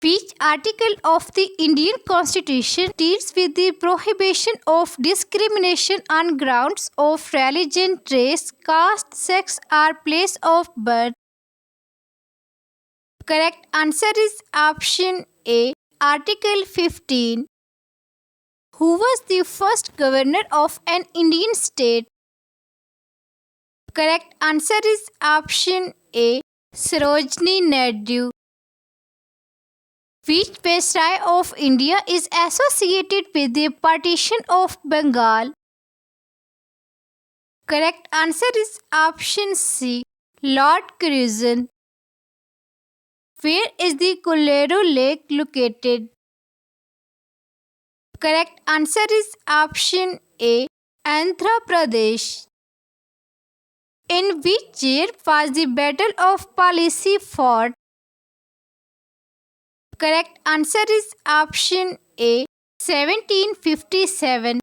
Which article of the Indian Constitution deals with the prohibition of discrimination on grounds of religion, race, caste, sex, or place of birth? Correct answer is option A, Article 15. Who was the first governor of an Indian state? Correct answer is option A, Sarojini Naidu. Which viceroy of India is associated with the partition of Bengal? Correct answer is option C, Lord Curzon. Where is the Kolero Lake located? Correct answer is option A, Andhra Pradesh. In which year was the Battle of Palisi fought? Correct answer is option A, 1757.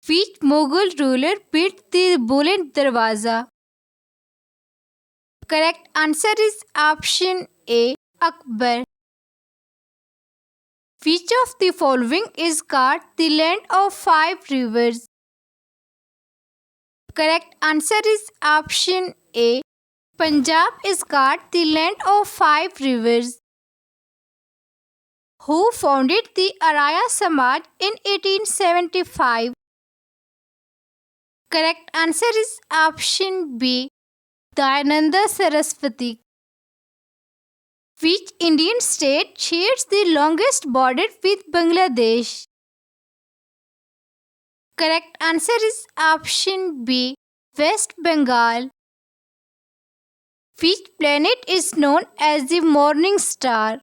Which Mughal ruler built the Buland Darwaza? Correct answer is option A, Akbar. Which of the following is called the land of five rivers? Correct answer is option A, Punjab is called the land of five rivers. Who founded the Arya Samaj in 1875? Correct answer is option B, Dayananda Saraswati. Which Indian state shares the longest border with Bangladesh? Correct answer is option B, West Bengal. Which planet is known as the morning star?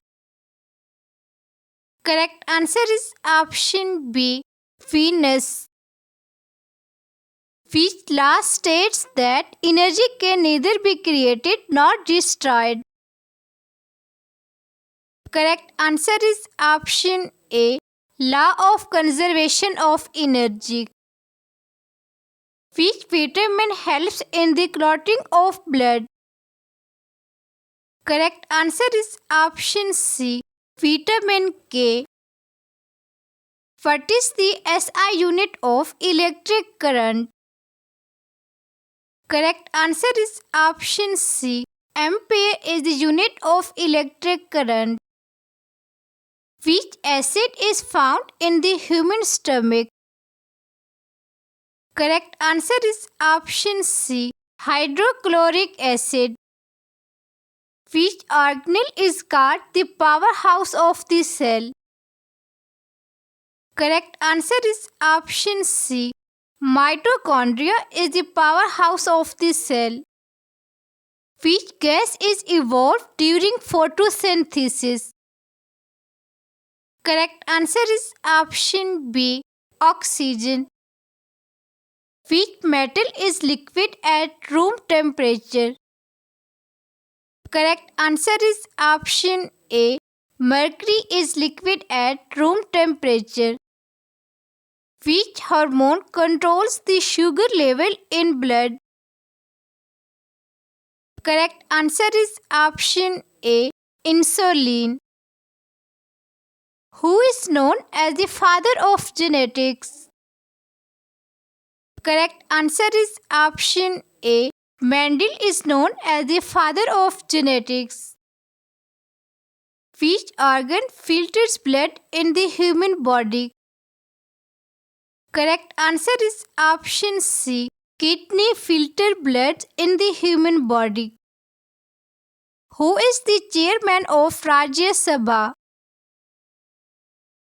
Correct answer is option B, Venus. Which law states that energy can neither be created nor destroyed? Correct answer is option A, Law of Conservation of Energy. Which vitamin helps in the clotting of blood? Correct answer is option C, vitamin K. What is the SI unit of electric current? Correct answer is option C, ampere is the unit of electric current. Which acid is found in the human stomach? Correct answer is option C, hydrochloric acid. Which organelle is called the powerhouse of the cell? Correct answer is option C, mitochondria is the powerhouse of the cell. Which gas is evolved during photosynthesis? Correct answer is option B, oxygen. Which metal is liquid at room temperature? Correct answer is option A, mercury is liquid at room temperature. Which hormone controls the sugar level in blood? Correct answer is option A, insulin. Who is known as the father of genetics? Correct answer is option A, Mendel is known as the father of genetics. Which organ filters blood in the human body? Correct answer is option C, kidney filter blood in the human body. Who is the chairman of Rajya Sabha?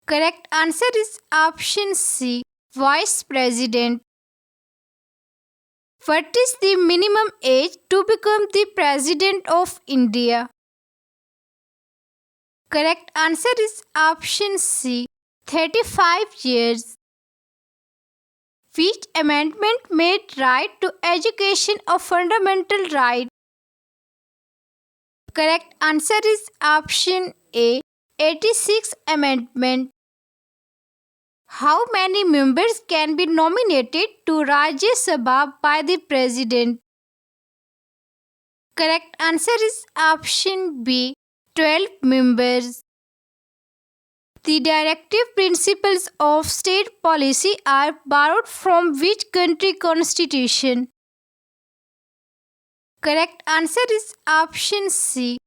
Correct answer is option C, Vice President. What is the minimum age to become the President of India? Correct answer is option C, 35 years. Which amendment made right to education a fundamental right? Correct answer is option A, 86th Amendment. How many members can be nominated to Rajya Sabha by the President? Correct answer is option B, 12 members. The directive principles of state policy are borrowed from which country constitution? Correct answer is option C.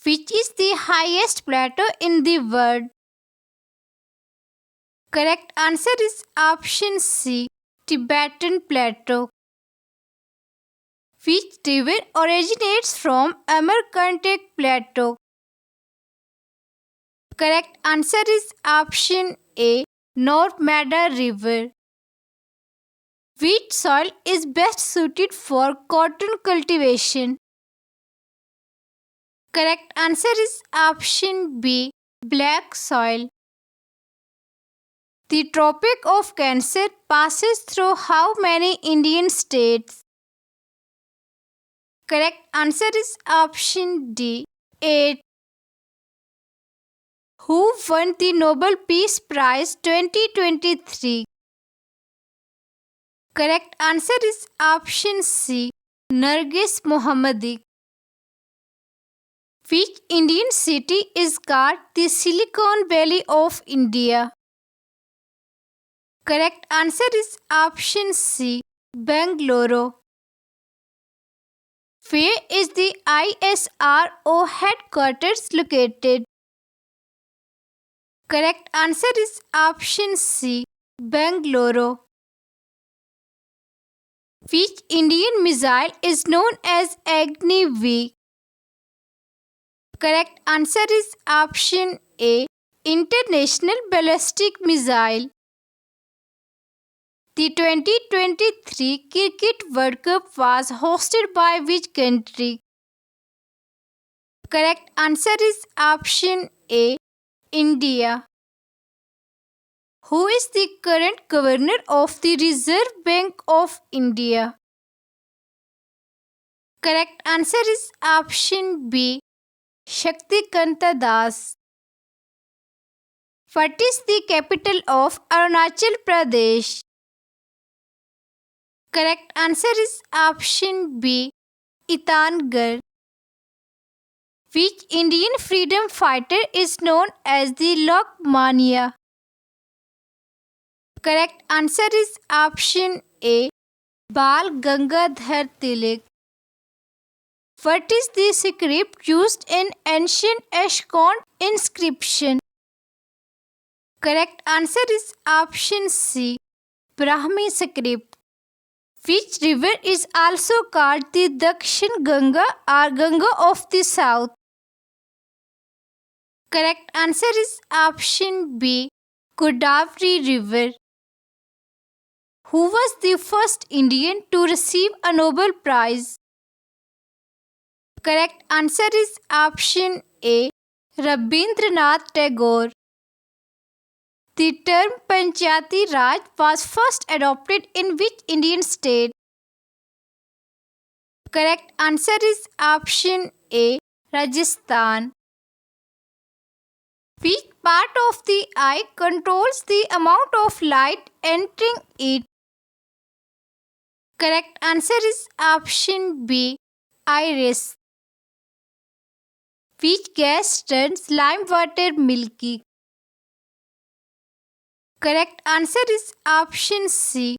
Which is the highest plateau in the world? Correct answer is option C. Tibetan Plateau. Which river originates from Amarkantak Plateau? Correct answer is option A. Narmada River. Which soil is best suited for cotton cultivation? Correct answer is option B. Black soil. The Tropic of Cancer passes through how many Indian states? Correct answer is option D. 8. Who won the Nobel Peace Prize 2023? Correct answer is option C. Nargis Mohammadi. Which Indian city is called the Silicon Valley of India? Correct answer is option C. Bangalore. Where is the ISRO headquarters located? Correct answer is option C. Bangalore. Which Indian missile is known as Agni-V? Correct answer is option A. International Ballistic Missile. The 2023 Cricket World Cup was hosted by which country? Correct answer is option A. India. Who is the current governor of the Reserve Bank of India? Correct answer is option B. Shaktikanta Das. What is the capital of Arunachal Pradesh? Correct answer is option B. Itangarh. Which Indian freedom fighter is known as the Lokmanya? Correct answer is option A. Bal Gangadhar Tilak. What is the script used in ancient Ashkon inscription? Correct answer is option C. Brahmi script. Which river is also called the Dakshin Ganga or Ganga of the South? Correct answer is option B. Godavari River. Who was the first Indian to receive a Nobel Prize? Correct answer is option A. Rabindranath Tagore. The term Panchayati Raj was first adopted in which Indian state? Correct answer is option A. Rajasthan. Which part of the eye controls the amount of light entering it? Correct answer is option B. Iris. Which gas turns lime water milky? Correct answer is option C.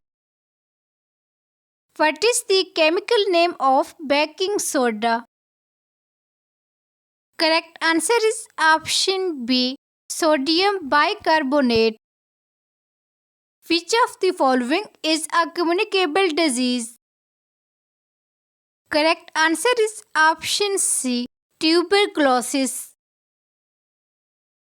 What is the chemical name of baking soda? Correct answer is option B. Sodium bicarbonate. Which of the following is a communicable disease? Correct answer is option C. Tuberculosis.